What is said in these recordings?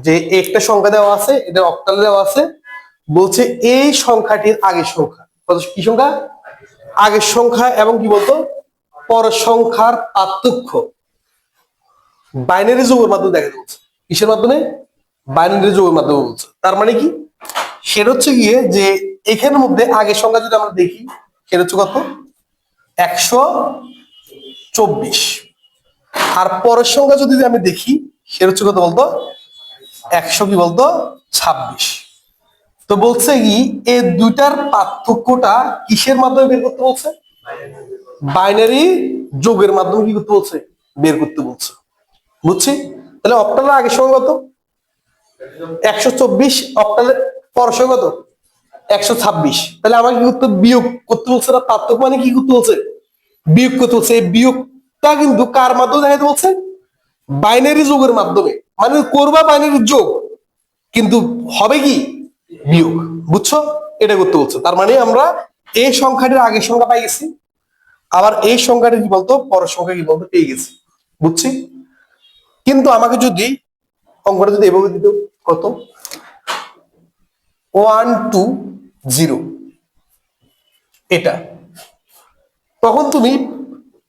যে একটা সংখ্যা দেওয়া আছে, এটা অক্টাল দেওয়া আছে, বলছে এই সংখ্যাটির আগের সংখ্যা কি সংখ্যা, আগের সংখ্যা এবং কি বলতো পরের সংখ্যার পার্থক্য বাইনারি যোগের মাধ্যমে দেখা বলছে। কিসের মাধ্যমে? বাইনারি যোগের মাধ্যমে বলছে। তার মানে কি, সেটা হচ্ছে গিয়ে যে এখানের মধ্যে আগের সংখ্যা যদি আমরা দেখি সেটা হচ্ছে কত, 124, আর পরের সংখ্যা যদি আমি দেখি সেটা হচ্ছে কত বলতো, 100 কি বলতো 26। তো বলছে কি এই দুইটার পার্থক্যটা কিসের মাধ্যমে বের করতে বলছে, বাইনারি যোগের মাধ্যমে কি করতে বলছে, বের করতে বলছে। বুঝছি? তাহলে অক্টালের আগের সংখ্যা কত, 124, অক্টালের পরের সংখ্যা কত, 126। তাহলে আমাকে কি করতে, বিয়োগ করতে বলছে না, পার্থক্য মানে কি করতে বলছে, বিয়োগ করতে বলছে। এই বিয়োগটা কিন্তু কার মাধ্যমে দেখাতে বলছে, বাইনারি যোগের মাধ্যমে। মানে করবা বাইনারি যোগ কিন্তু হবে কি বিয়োগ। বুঝছো? এটা করতে বলছে। তার মানে আমরা এই সংখ্যাটির আগের সংখ্যা পাই গেছি, আবার এই সংখ্যাটা কি বলতো পরের সংখ্যা কি বলতো পেয়ে গেছি। বুঝছি? কিন্তু আমাকে যদি অঙ্কটা যদি এভাবে দিত, কত 120, এটা, তখন তুমি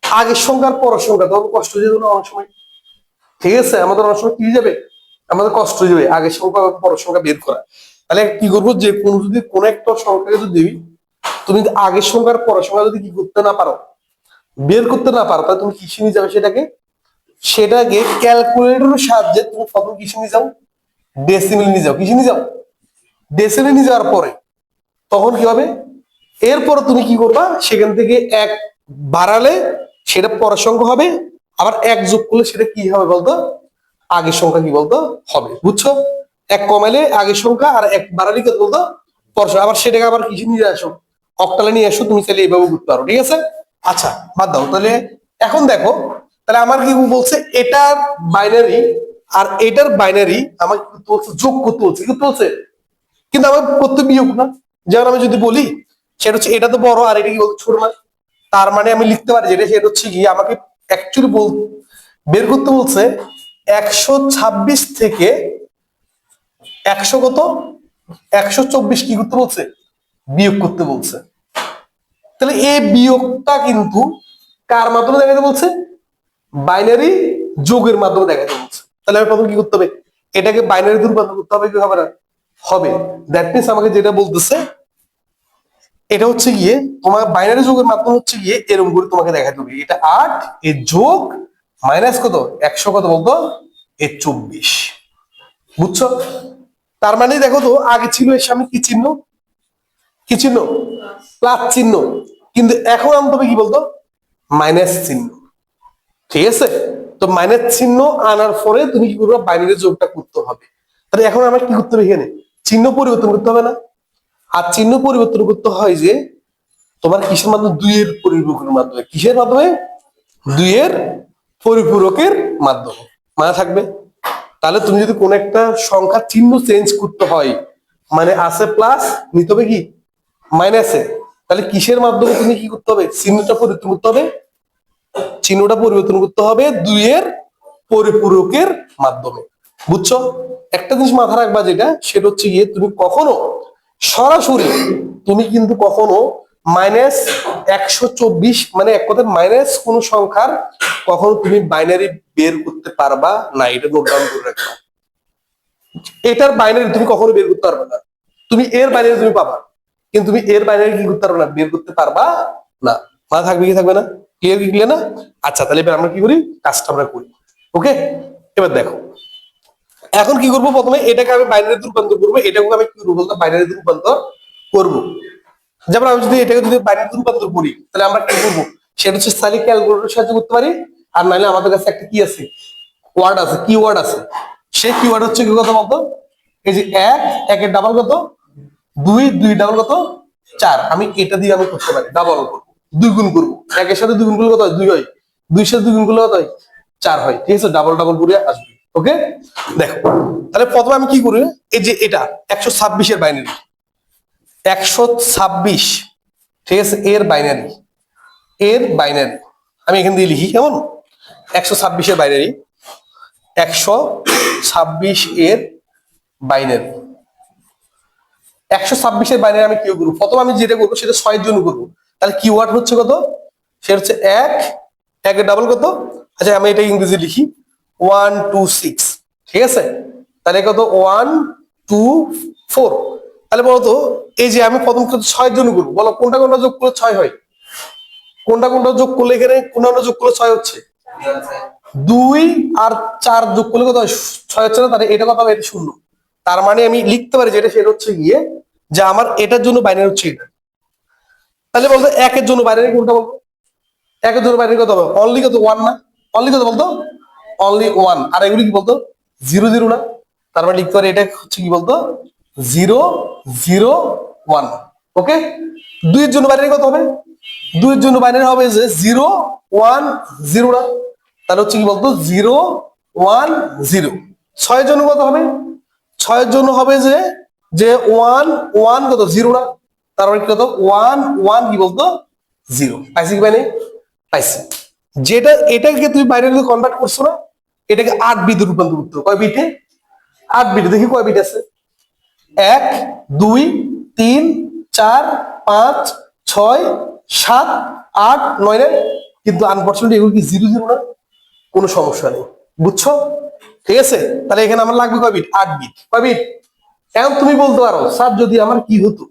আগের সংখ্যার পরের সংখ্যা, তখন কষ্ট হয়ে যাবে না অনেক সময়। ঠিক আছে, আমাদের অনেক সময় কি যাবে, আমাদের কষ্ট হয়ে যাবে আগের সংখ্যা পরের সংখ্যা বের করা। তাহলে কি করবো, যে কোনো যদি কোনো একটা সংখ্যাকে যদি তুমি আগের সংখ্যার পরের সংখ্যা যদি কি করতে না পারো, বের করতে না পারো, তাহলে তুমি কিসে নিয়ে যাবে সেটাকে, সেটাকে ক্যালকুলেটরের সাহায্যে তুমি প্রথম কিসে নিয়ে যাও, ডেসিমেল নিয়ে যাও। কিসে নিয়ে যাও, ডেসিমেল নিয়ে যাওয়ার পরে তখন কি হবে, এরপরে তুমি কি করবা, সেখান থেকে এক বাড়ালে সেটা পরের সংখ্যা হবে, আবার এক যোগ করলে সেটা কি হবে বলতো, আগের সংখ্যা কি বলতো হবে। বুঝছো? এক কমাইলে আগের সংখ্যা, আর এক বাড়ালে কি বলতো পরের সংখ্যা। আবার সেটাকে আবার কিছু নিয়ে আসো, অক্টালে নিয়ে আসো, তুমি চাইলে এইভাবে করতে পারো। ঠিক আছে, আচ্ছা বাদ দাও। তাহলে এখন দেখো, তাহলে আমার কি বলছে, এটার বাইনারি আর এটার বাইনারি আমাকে কি করতে বলছে, যোগ করতে বলছে। কি করতে বলছে, কিন্তু আমার করতে বিয়োগ না। যেমন আমি যদি বলি সেটা হচ্ছে এটা তো বড় আর এটা কি বলতো ছোট না, তার মানে আমি লিখতে পারি যেটা, সেটা হচ্ছে কি আমাকে অ্যাকচুয়ালি বের করতে বলছে 126 থেকে 100 কত, 124 কি করতে বলছে, বিয়োগ করতে বলছে। তাহলে এই বিয়োগটা কিন্তু কার মাধ্যমে দেখাতে বলছে, বাইনারি যোগের মাধ্যমে দেখাতে বলছে। তাহলে আমি প্রথম কি করতে হবে, এটাকে বাইনারিতে রূপান্তর করতে হবে, কি হবে না হবে। দ্যাট মিনস আমাকে যেটা বলতেছে, এটা হচ্ছে গিয়ে তোমার বাইনারি যোগের মাধ্যমে হচ্ছে গিয়ে এরকম করে তোমাকে দেখাতে হবে, এটা 8 এর যোগ মাইনাস কত 100 কত বলতো এর 24। বুঝছো? তার মানে দেখো তো আগে ছিল এর সামনে কি চিহ্ন, কি চিহ্ন, প্লাস চিহ্ন, কিন্তু এখন আনতে হবে কি বলতো মাইনাস চিহ্ন। ঠিক আছে, তো মাইনাস চিহ্ন আনার পরে তুমি কি করবে, বাইনারি যোগটা করতে হবে। তাহলে এখন আমার কি করতে হবে, এখানে চিহ্ন পরিবর্তন করতে হবে না, আর চিহ্ন পরিবর্তন করতে হয় যে তোমার কিসের মাধ্যমে, দুইয়ের পরিপূরকের মাধ্যমে। কিসের মাধ্যমে, দুইয়ের পরিপূরকের মাধ্যমে। মানে থাকবে, তাহলে তুমি যদি কোন একটা সংখ্যা চিহ্ন চেঞ্জ করতে হয়, মানে আছে প্লাস নিতে হবে কি মাইনাসে, তাহলে কিসের মাধ্যমে তুমি কি করতে হবে, চিহ্নটা পরিবর্তন করতে হবে, চিহ্নটা পরিবর্তন করতে হবে দুইয়ের পরিপূরকের মাধ্যমে। বুঝছো? একটা জিনিস মাথা রাখবা যেটা, সেটা হচ্ছে গিয়ে তুমি কখনো সরাসরি তুমি কিন্তু কখনো মাইনাস 124 মানে এক কথায় মাইনাস কোন সংখ্যার কখনো তুমি বাইনারি বের করতে পারবা না, এটা নোট ডাউন করে রাখবা। এটার বাইনারি তুমি কখনো বের করতে পারবে না, তুমি এর বাইনারি তুমি পাবা, কিন্তু তুমি এর বাইনারি কি করতে পারবে না, বের করতে পারবা না। মাথা থাকবে কি থাকবে না, ক্লিয়ার কি ক্লিয়ার না? আচ্ছা, তাহলে এবার আমরা কি করি, কাজটা আমরা করি। ওকে, এবার দেখো এখন কি করবো, প্রথমে এটাকে আমি বাইনারিতে রূপান্তর করবো, এটাকে আমি কি করবো বলতো বাইনারিতে রূপান্তর করবো। যেমন আমি যদি এটাকে যদি বাইনারিতে রূপান্তর করি, তাহলে আমরা কি করবো, সেটা হচ্ছে স্থায়ী ক্যালকুলেটরের সাহায্যে করতে পারি, আর নাহলে আমাদের কাছে একটা কি আছে, ওয়ার্ড আছে, কিওয়ার্ড আছে। সেই কিওয়ার্ড হচ্ছে কি কথা বলতো, এই যে এক, একের ডাবল কত, দুই, দুই ডাবল কত, চার। আমি এটা দিয়ে আমি করতে পারি, ডাবল করবো, দুই গুণ করবো, একের সাথে দুই গুণ করলে কত হয়, দুই হয়, দুইয়ের সাথে দুই গুণ করলে কত হয়, চার হয়। ঠিক আছে, ডাবল ডাবল করে আসবে। ওকে, দেখো তাহলে প্রথমে আমি কি করি, এই যে এটা 126 এর বাইনারি, 126, ঠিক আছে, এর বাইনারি, এর বাইনারি আমি এখান দিয়ে লিখি কেমন, 126 এর বাইনারি, 126 এর বাইনারি। 126-এর বাইনারি আমি কিউ করবো, প্রথম আমি যেটা করবো সেটা 6 এর জন্য করবো। তাহলে কিওয়ার্ড হচ্ছে কত, সেটা হচ্ছে 1, 1 ডাবল কত, আচ্ছা আমি এটা ইংরেজি লিখি 1 2 6, ঠিক আছে। তাহলে কত 1 2 4। তাহলে বলতো এই যে আমি প্রথম 6 এর জন্য করবো, বলো কোনটা কোনটা যোগ করলে 6 হয়, কোনটা কোনটা যোগ করলে এখানে কোনটা যোগ করলে 6 হচ্ছে, 2 আর 4 যোগ করলে কত হয় 6 হচ্ছে না, তাহলে এটা কত হবে, এটা 0। তার মানে আমি লিখতে পারি যেটা সেটা হচ্ছে গিয়ে যে আমার এটার জন্য বাইনারি হচ্ছে এটা। তাহলে বলতো 1 এর জন্য বাইনারি কোনটা বলবো, 1 এর জন্য বাইনারি কত হবে, অনলি কত 1 না, অনলি কত বলতো, অনলি 1। আর এগুলি কি বলতো 0 0 না, তার মানে লিখতে পারি এটা হচ্ছে কি বলতো 0 0 1। ওকে, 2 এর জন্য বাইনারি কত হবে, 2 এর জন্য বাইনারি হবে যে 0 1 0 না, তাহলে হচ্ছে কি বলতো 0 1 0। 6 এর জন্য কত হবে, 6 এর জন্য হবে যে যে 1 1 কত 0 না, তার মানে কত 1 1 কি বলতো 0। পাইছি কি পাইনি, পাইছি। যেটা এটাকে তুমি বাইরে কনভার্ট করছো না, এটাকে 8 বিটে রূপান্তর করতে হবে। কয় বিটে, 8 বিটে। দেখি কয় বিট আছে, 1 2 3 4 5 6 7 8 9 না, কিন্তু আনফরচুনেটলি এগুলো কি 0 0 না, কোনো সমস্যা নেই, বুঝছো, ঠিক আছে। তাহলে এখানে আমার লাগবে কয় বিট, 8 বিট। কয় বিট, এখন তুমি বলতে পারো স্যার যদি আমার কি হতো,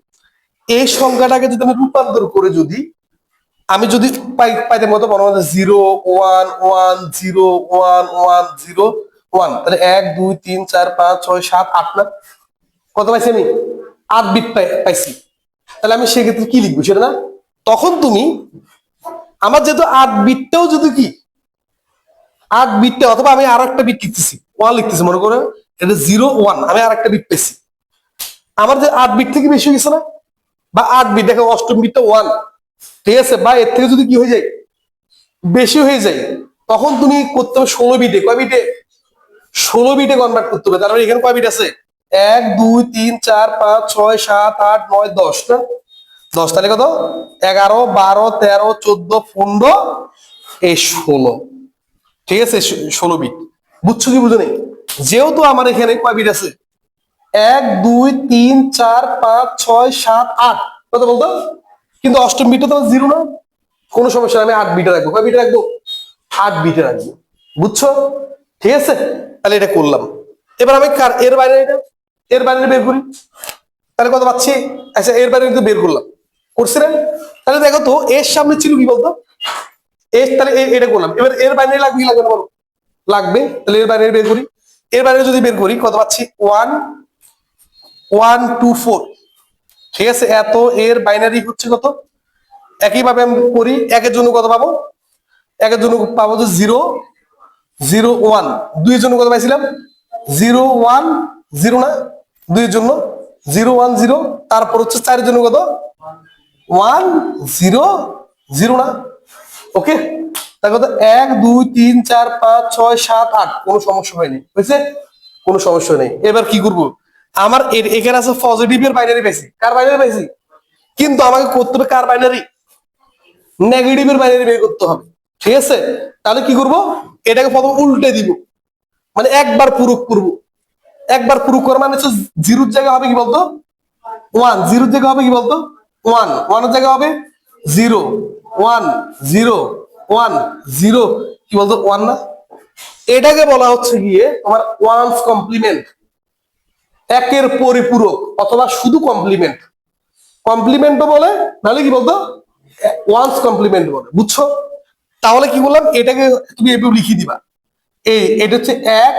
এই সংখ্যাটাকে যদি আমি রূপান্তর করে যদি আমি যদি পাইতে মতো বড় 0 1 1 0 1 1 0 1, তাহলে 1 2 3 4 5 6 7 8 না, কত পাইছি আমি 8 বিট পাইছি। তাহলে আমি সেক্ষেত্রে কি লিখবো সেটা না, তখন তুমি আমার যেহেতু 8 বিটটাও যদি কি 8 বিটটা, অথবা আমি আর একটা বিট লিখতেছি 1 লিখতেছি, মনে করো এটা 0 1, আমি আর একটা বিট পেয়েছি, আমার যে 8 বিট থেকে বেশি হয়ে গেছে না, বা 8 বিট দেখো অষ্টম বিটটা 1, ঠিক আছে, বা এর থেকে যদি কি হয়ে যায় বেশি হয়ে যায়, তখন তুমি করতে হবে 16 বিটে। কয় বিটে, 16 বিটে কনভার্ট করতে হবে। তারপরে এখানে কয় বিট আছে, 1 2 3 4 5 6 7 8 9 10 না, 10, তাহলে কত 11 12 13 14 15 এই 16, ঠিক আছে 16 বিট। বুঝছো কি বুঝো নেই, যেহেতু আমার এখানে কয় বিট আছে 1 2 3 4 5 6 7 8, কত বলতো, কিন্তু অষ্টম বিটটা তো 0 না, কোনো সমস্যা নেই, আমি 8 বিটে রাখবো। কয় বিটে রাখবো, 8 বিটে রাখবো, বুঝছো, ঠিক আছে। তাহলে এটা করলাম। এবার আমি কার এর বাইরে, এটা এর বাইরে বের করি, তাহলে কত পাচ্ছি, আচ্ছা এর বাইরে কিন্তু বের করলাম, করছিলেন। তাহলে দেখো তো এর সামনে ছিল কি বলতো এর, তাহলে এটা করলাম। এবার এর বাইরে লাগবে কি লাগবে না বলো, লাগবে। তাহলে এর বাইরে বের করি, এর বাইরে যদি বের করি কত পাচ্ছি 1 1 2 4, ঠিক আছে। এত এর বাইনারি হচ্ছে কত, একইভাবে আমি করি, একের জন্য কত পাবো, একের জন্য পাবো যে 0 0 1, 2 এর জন্য কত পাইছিলাম 0 1 0 না, 2 এর জন্য 0 1 0, তারপর হচ্ছে 4 এর জন্য কত 1 0 0 না, ওকে। তার কত 1 2 3 4 5 6 7 8, কোনো সমস্যা হয়নি, বুঝছে, কোনো সমস্যা নেই। এবার কি করব, আমার এখানে আছে পজিটিভ এর বাইনারি পাইছি, কার বাইনারি পাইছি, কিন্তু আমাকে করতে হবে কার বাইনারি, নেগেটিভের বাইনারি বের করতে হবে, ঠিক আছে। তাহলে কি করব, এটাকে প্রথম উল্টে দিব, মানে একবার পূরক করব। একবার পূরক করা মানে হচ্ছে 0 জায়গা হবে কি বলতো 1, 0 জায়গা হবে কি বলতো 1, 1 এর জায়গা হবে 0 1 0 1 0, কি বলতো 1 না, এটাকে বলা হচ্ছে গিয়ে তোমার ওয়ান্স কমপ্লিমেন্ট, একের পরিপূরক, অথবা শুধু কমপ্লিমেন্ট, কমপ্লিমেন্টও বলে, নাহলে কি বলতো ওয়ান্স কমপ্লিমেন্ট বলে, বুঝছো। তাহলে কি বললাম, এটাকে তুমি এভাবে লিখে দিবা, এটা হচ্ছে 1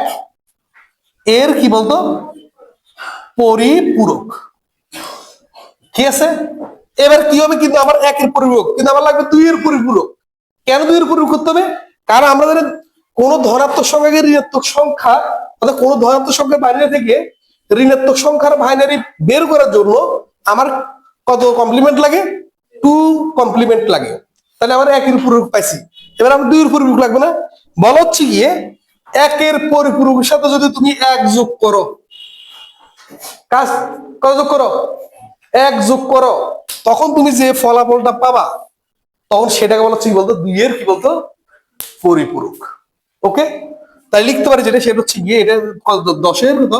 এর কি বলতো পরিপূরক, ঠিক আছে। এবার কি হবে, কিন্তু আমার 1 এর পরিপূরক, কিন্তু আমার লাগবে 2 এর পরিপূরক। কেন 2 এর পরিপূরক করতে হবে, কারণ আমরা জানি কোন ধনাত্মক সংখ্যাকে ঋণাত্মক সংখ্যা, অর্থাৎ কোন ধনাত্মক সংখ্যার বাইনারি থেকে ঋণাত্মক সংখ্যার বাইনারি বের করার জন্য আমার কত কমপ্লিমেন্ট লাগে, 2 কমপ্লিমেন্ট লাগে। তাহলে আমার 1 এর পরিপূরক পাইছি, এবার আমার 2 এর পরিপূরক লাগবে না, বলা হচ্ছে গিয়ে 1 এর পরিপূরকের সাথে যদি তুমি 1 যোগ করো, কাজ কত যোগ করো, 1 যোগ করো, তখন তুমি যে ফলাফলটা পাবা, তখন সেটাকে বলা হচ্ছে কি বলতো 2 এর কি বলতো পরিপূরক, ওকে। তাই লিখতে পারি যেটা সেটা হচ্ছে গিয়ে এটা 10 এর কত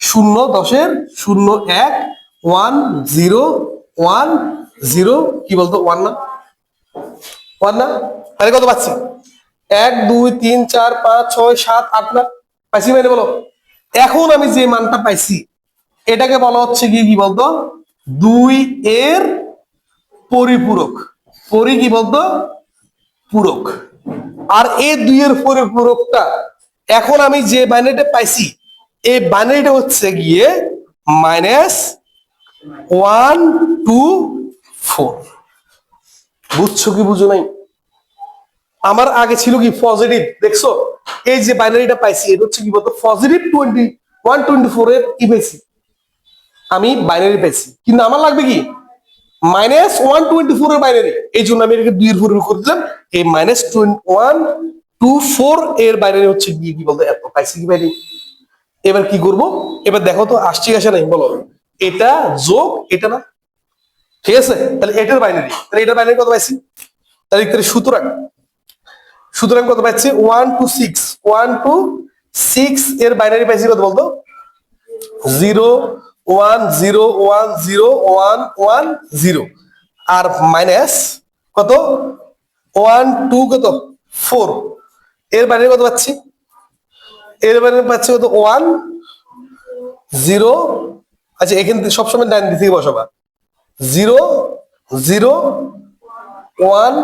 শূন্য দশের শূন্য এক 1 0 1 0 কি বলতো 1 না 1 না, তাহলে কত পাচ্ছি 1 2 3 4 5 6 7 8 না পাইছি মানে বলো। এখন আমি যে মানটা পাইছি এটাকে বলা হচ্ছে কি বলতো 2 এর পরিপূরক, কি বলতো পূরক। আর এই 2 এর পরিপূরকটা এখন আমি যে বাইনারিটা পাইছি এই বাইনারিটা হচ্ছে গিয়ে -1 2 4। বুঝছো কি বুঝো নাই? আমার আগে ছিল কি পজিটিভ, দেখছো এই যে বাইনারিটা পাইছি এটা হচ্ছে কি বলতো পজিটিভ 124 এর কি পাইছি আমি বাইনারি পাইছি, কিন্তু আমার লাগবে কি -124 এর বাইনারি, এই জন্য আমি এটাকে 2 এর পরিপূরক করে দিলাম। এই -124 এর বাইনারি হচ্ছে কি বলতো এত পাইছি কি বাইনারি। এবার কি করব, এবার দেখো তো আসছে আসে নাই বলো, এটা যোগ এটা না, ঠিক আছে তাহলে এটার বাইনারি, তাহলে এটার বাইনারি কত পাইছি তাহলে সুতরাং কত পাচ্ছি 1 to 6 এর বাইনারি পাইছি কত বলতো 0 1 0 1 0 1 1 0 আর মাইনাস কত 1 2 কত 4 এর বাইনারি কত পাচ্ছি, এর বাইনারি পাচ্ছি কত 1 0। আচ্ছা এখান থেকে সবসময় ডান দিক থেকে বসাবা 0 0 1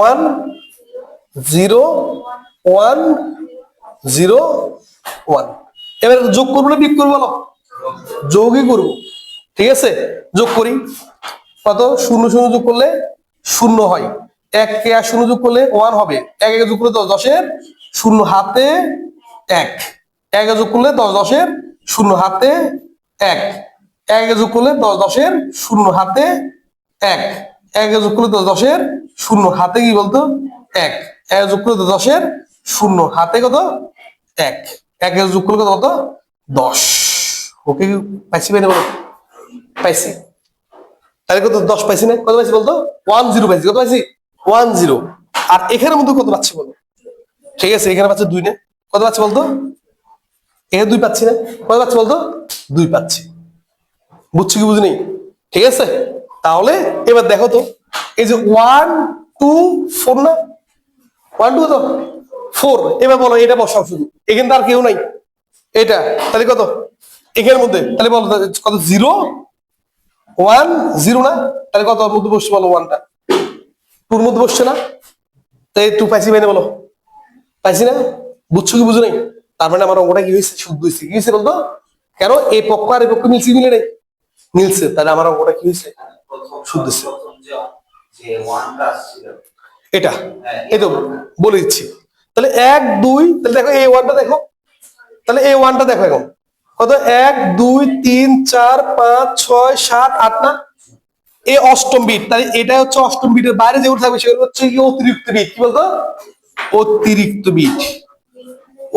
1 0 1 0 1। এবার যোগ করবো না বিয়োগ করবো বলো, যোগই করবো, ঠিক আছে যোগ করি কত 0 0 যোগ করলে 0 হয়, 1 কে আর 0 যোগ করলে 1 হবে, 1 যোগ করলে 10 10 এর 0 হাতে 1, 1 যোগ করলে 10 10 এর 0 হাতে 1, 1 যোগ করলে 10 10 এর 0 হাতে 1, 1 যোগ করলে 10 10 এর 0 হাতে কি বলতো 1, 1 যোগ করলে 10 এর 0 হাতে কত 1, 1 যোগ করলে কত 10। ওকে পাইছি পাইনি বলো, পাইছি তাহলে কত 10 পাইছি না, কত পাইছি বলতো 1 0 পাইছি, কত পাইছি 1 0। আর এখানের মধ্যে কত পাচ্ছি বলো, ঠিক আছে এখানে পাচ্ছে 2 না, কত পাচ্ছি বলতো এখানে 2 পাচ্ছি না, কত পাচ্ছি বলতো 2 পাচ্ছি। বুঝছো কি বুঝিনি, ঠিক আছে তাহলে এবার দেখো তো এই যে 1 2 4 না 1 2 কত 4, এবার বলো এটা বসাও শুধু, এখানে তো আর কেউ নাই এটা, তাহলে কত এখানের মধ্যে তাহলে বলো কত 0 1 0 না, তাহলে কত মধ্যে বসছে বলো 1টা 2 মধ্যে বসছে না, তাই 2 পাইছি মানে বলো পাইছি না। বুঝছো কি বুঝো নাই, তার মানে আমার অঙ্কটা কি হয়েছে শুদ্ধ হয়েছে, কি হয়েছে বলতো কেন এই পক্ষ আর এই পক্ষ মিলছে মিলে নাই মিলছে, তাহলে আমার অঙ্কটা কি হয়েছে শুদ্ধ হয়েছে। এটা এই তো বলে দিচ্ছি, তাহলে 1 2 তাহলে দেখো এই 1টা দেখো, তাহলে এই 1টা দেখো এখন কত 1 2 3 4 5 6 7 8 না, এই অষ্টম বিট, তাহলে এটা হচ্ছে অষ্টম বিটের বাইরে যেগুলো থাকবে সেগুলো হচ্ছে কি অতিরিক্ত বিট, কি বলতো অতিরিক্ত বিট,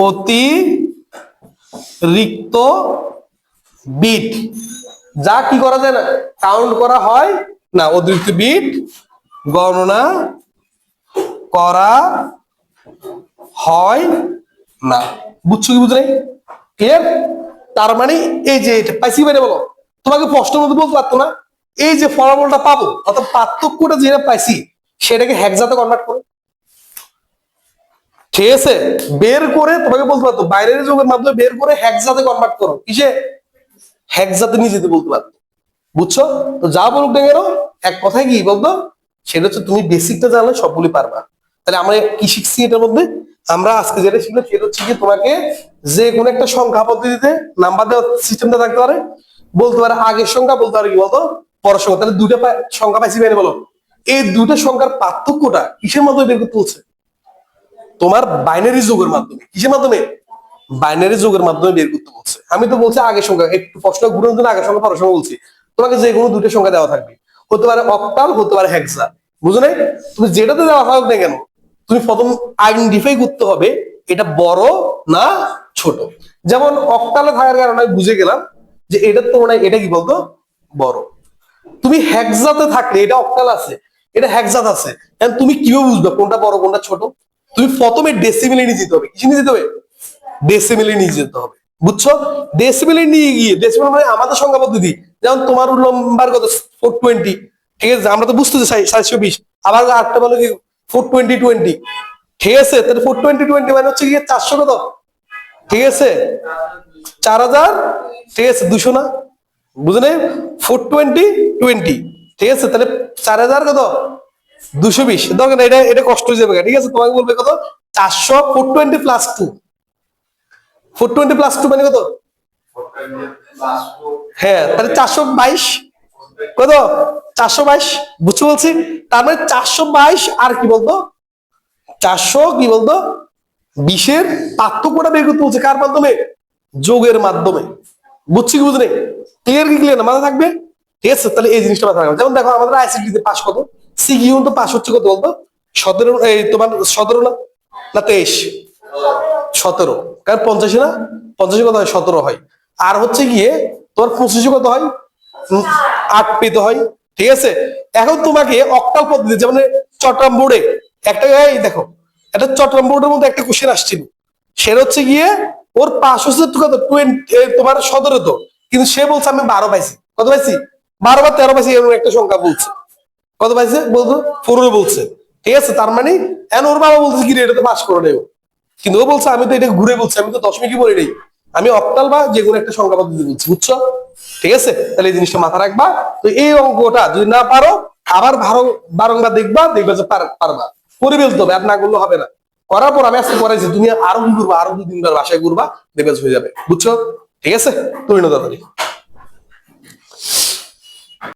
অতিরিক্ত বিট যা কি করা যায় না কাউন্ট করা হয় না, অতিরিক্ত বিট গণনা করা হয় না। বুঝছো কি বুঝলে ক্লিয়ার, তার মানে এই যে এটা পাইছি মানে বলো তোমাকে প্রশ্নের মধ্যে বলতে পারতো না এই যে ফলাফলটা পাবো অর্থাৎ পার্থক্যটা যেটা পাইছি সেটাকে হেক্সাতে কনভার্ট করো, ঠিক আছে বের করে তোমাকে বলতে পারতো বাইরের যোগের মাধ্যমে বের করে হেক্সাতে কনভার্ট করো, কিসে হেক্সাতে নিয়ে যেতে বলতে পারতো। বুঝছো তো যা বলুক না কেন এক কথায় কি বলতো সেটা হচ্ছে তুমি বেসিকটা জানলে সবগুলি পারবা। তাহলে আমরা কি শিখছি এটার মধ্যে, আমরা আজকে যেটা শিখলাম সেটা হচ্ছে কি তোমাকে যে কোনো একটা সংখ্যা পদ্ধতিতে নাম্বার দেওয়ার সিস্টেমটা থাকতে পারে, বলতে পারে আগের সংখ্যা, বলতে পারে কি বলতো পরের সংখ্যা, তাহলে দুটা সংখ্যা পাইছি মানে বলো এই দুটো সংখ্যার পার্থক্যটা কিসের মাধ্যমে বের করতে হচ্ছে তোমার বাইনারি যোগের মাধ্যমে, কিসের মাধ্যমে বাইনারি যোগের মাধ্যমে বের করতে বলছে। আমি তো বলছি আগের সংখ্যা একটু প্রশ্ন ঘুরে জন্য আগের সংখ্যা পরের সংখ্যা বলছি, তোমাকে যে কোনো দুটো সংখ্যা দেওয়া থাকবে, হতে পারে অক্টাল হতে পারে হেক্সা, বুঝো নাই তুমি যেটাতে দেওয়া থাকুক না কেন তুমি প্রথম আইডেন্টিফাই করতে হবে এটা বড় না ছোট। যেমন অক্টালে থাকার কারণে আমি বুঝে গেলাম যে এটার তুলনায় এটা কি বলতো বড়, তুমি হেক্সাতে থাকলে এটা অক্টাল আছে এটা হেক্সাত আছে, তুমি কিভাবে বুঝবে কোনটা বড় কোনটা ছোট, তুমি প্রথমে ডেসিমেলে নিয়ে যেতে হবে, কিসে নিয়ে যেতে হবে ডেসিমেলে নিয়ে যেতে হবে। বুঝছো? ডেসিবেলে নিয়ে গিয়ে, ডেসিবেল মানে আমাদের সংখ্যা পদ্ধতি, যেমন তোমার নাম্বার কত 420, ঠিক আছে, আমরা তো বুঝতেছি 720, আবার আরেকটা বলো কি 420, ঠিক আছে, তাহলে 420 মানে হচ্ছে গিয়ে 400 কত, ঠিক আছে, 4000, ঠিক আছে, 200 না, বুঝলে? 420, ঠিক আছে, তাহলে 4000 কত, 220, দেখেন এটা এটা কষ্ট হয়ে যাবে, ঠিক আছে, তোমাকে বলবে কত, 400, 420 প্লাস 2, 420 প্লাস 2 মানে কত, হ্যাঁ, তাহলে 422, কত, 422, বুঝছো বলছি? তার মানে 422 আর কি বলতো, 400 কি বলতো 20-এর পার্থক্যটা বের করতে বলছে, কার মাধ্যমে, যোগের মাধ্যমে, বুঝছি কি বুঝলে? ক্লিয়ার কি ক্লিয়ার না, মাথা থাকবে, ঠিক আছে? তাহলে এই জিনিসটা মাথা রাখবে। যেমন দেখো আমাদের আইসিটি তে পাস কত, সিকিউ তো পাস হচ্ছে কত বলতো, 17, এই তোমার 17 না, না 23, 17, কারণ 50 না, 50 কত হয়, 17 হয়, আর হচ্ছে গিয়ে তোমার 25 কত হয়, 8 পেতে হয়, ঠিক আছে? এখন তোমাকে অক্টাল পদ্ধতি, যেমন চট্টগ্রাম বোর্ডে একটা, এই দেখো এটা চট্টগ্রাম বোর্ডের মধ্যে একটা কোশ্চেন আসছিল, সেটা হচ্ছে গিয়ে ওর পাস হচ্ছে কত 20, তোমার 17 তো, কিন্তু সে বলছে আমি 12 পাইছি, কত পাইছি, 12 বা 13 পাইছি, এরকম একটা সংখ্যা বলছে, কত পাইছে বলতো 4 বলছে, ঠিক আছে? তার মানে এখন ওর বাবা বলছে কি রে, এটা তো পাস করে নেব, কিন্তু ও বলছে আমি তো এটা ঘুরে বলছি, আমি তো দশমিকই বলি নাই, আমি অক্টাল বা যে কোনো একটা সংখ্যা পদ্ধতি বলছি, বুঝছো? ঠিক আছে, তাহলে এই জিনিসটা মাথা রাখবা। তো এই অঙ্কটা যদি না পারো, আবার বারংবার দেখবা, দেখবা যে পারবা, করে ফেলতে হবে, আর না করলে হবে না। করার পর আমি আজকে করাইছি, তুমি আরো কি করবা, আরো 2-3 বার বাসায় ঘুরবা, দেখবে হয়ে যাবে, বুঝছো? ঠিক আছে, তুমি না তাড়াতাড়ি।